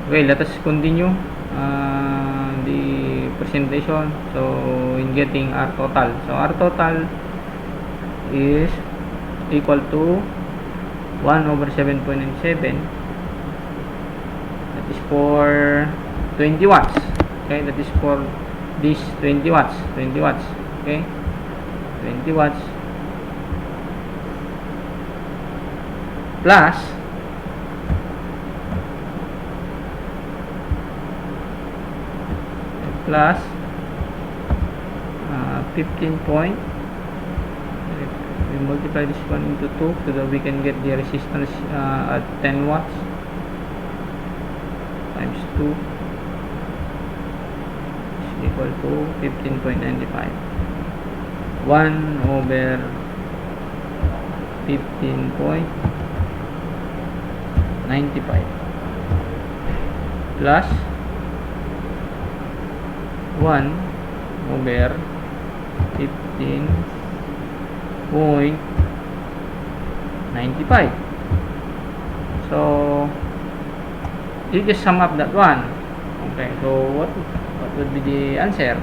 Okay, let us continue the presentation. So in getting R total, so R total is equal to 1 over 7.97. That is for 20 watts. Okay, that is for this 20 watts. Okay, 20 watts plus 15 point, we multiply this one into 2 so that we can get the resistance at 10 watts times 2 is equal to 15.95. 1 over 15.95 plus 1 over 15.95. So you just sum up that one. Okay, so what would be the answer?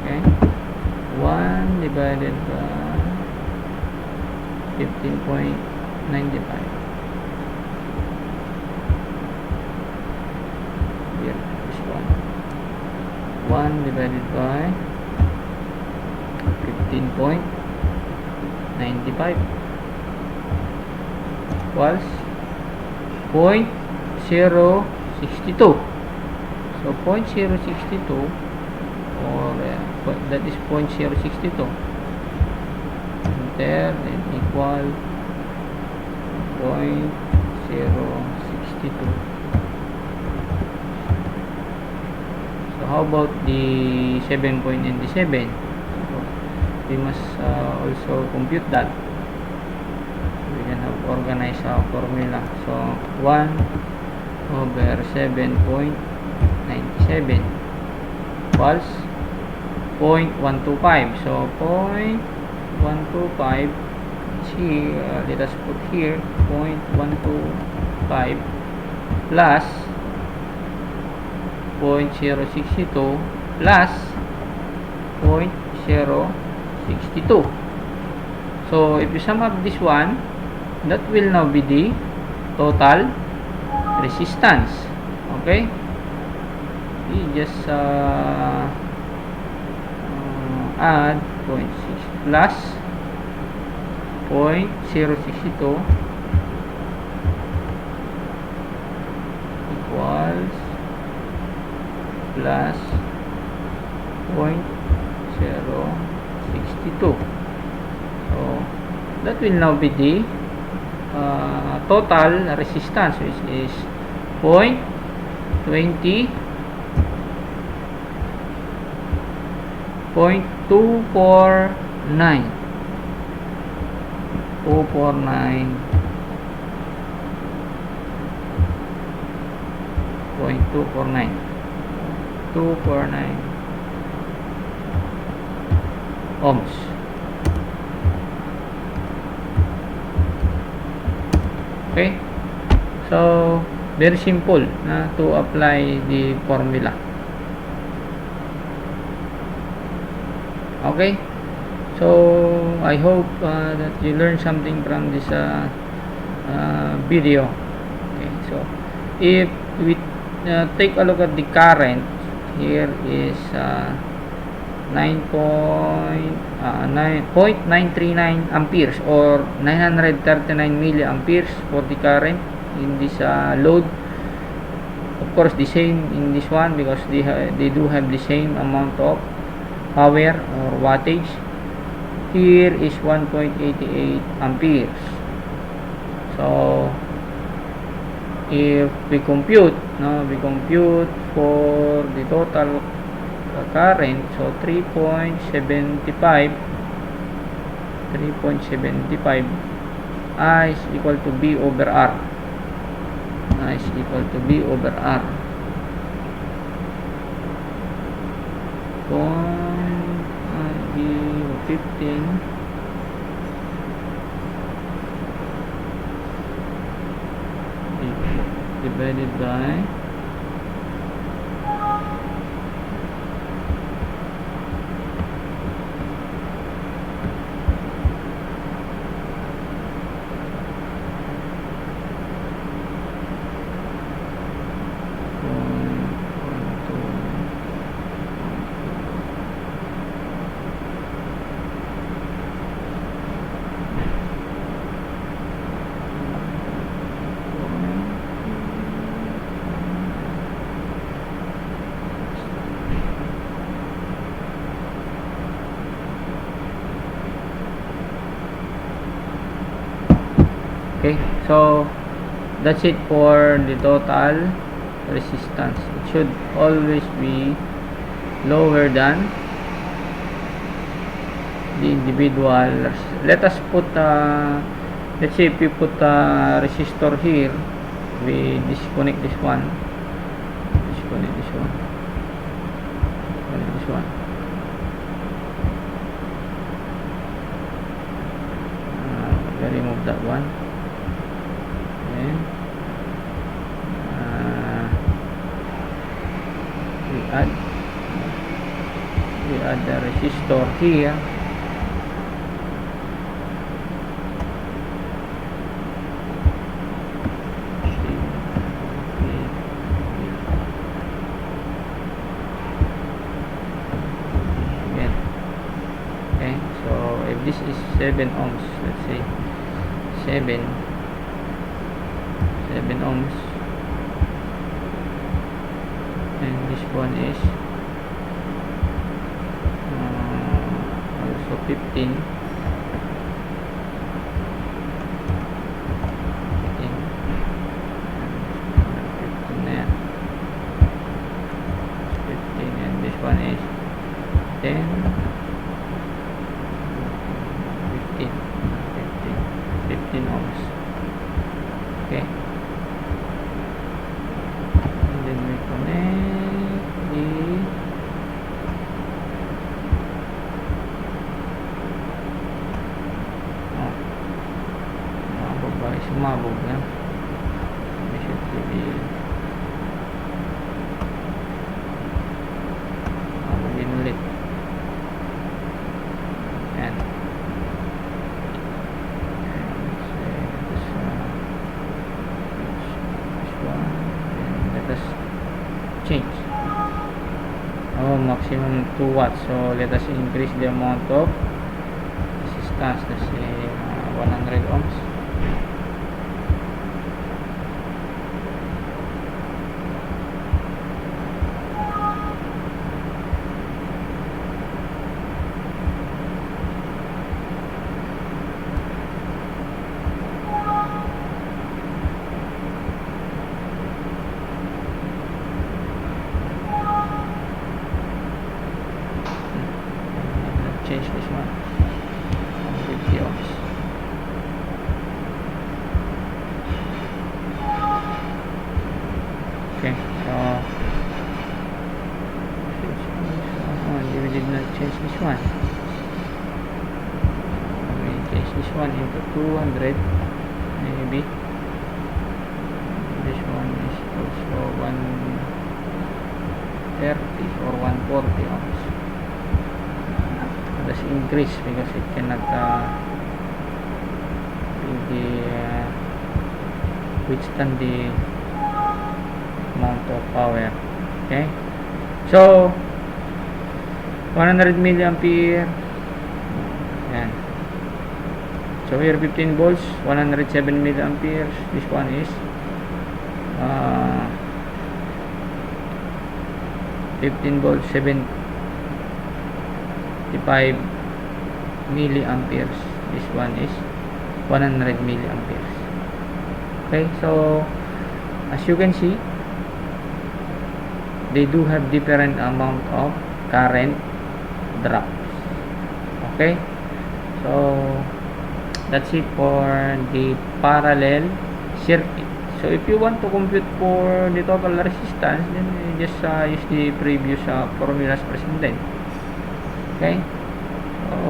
Okay, 1 divided by 15.95. Here, this one. 1 divided by 15.95 equals 0.062. So 0.062 or that is 0.062 there, then equal 0.062. So how about the 7.97? We must also compute that. We can have organized our formula. So 1 over 7.97 equals 0.125. So 0.125, let us put here 0.125 plus 0.062 plus 0.062. So if you sum up this one, that will now be the total resistance. Okay, we just add 0.6 plus 0.062 equals plus 0.062. So that will now be the total resistance, which is 0.249 ohms. Okay, so very simple to apply the formula. Okay, so I hope that you learned something from this video. Okay, so if we take a look at the current, here is 9.939 amperes or 939 milliamperes for the current in this load. Of course, the same in this one because they do have the same amount of power or wattage. Here is 1.88 amperes. So if we compute for the total current, so 3.75 I is equal to B over R. I is equal to B over R. 15 15 divided by okay, so that's it for the total resistance. It should always be lower than the individual. Let us put let's say if we put a resistor here, we disconnect this one, disconnect this one, disconnect this one. Remove that one. We add the resistor here. Again. Okay, so if this is 7 ohms, let's say 7 ohms, and this one is also 15 na yan. 15, and this one is 10, 15 ohms. Okay, and then we connect the sumabog na. We should be sumabogin ulit. Yan. Let us change. Maximum 2 watts. So let us increase the amount of resistance. Let's say 100 ohms. Change this one 50 ohms. Okay, so we did not change this one. We change this one into 200 maybe. This one is also 130 or 140 ohms. Let's increase because it cannot withstand the amount of power. Okay, so 100 milliampere. Yan. So here 15 volts, 107 milliamperes. This one is 15 volts, 75 milliamperes. This one is 100 milliamperes. Okay, so as you can see, they do have different amount of current drops. Okay, so that's it for the parallel circuit. So if you want to compute for the total resistance, then you just use the previous formulas presented. Okay, so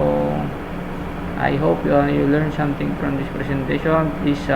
I hope you learned something from this presentation. Please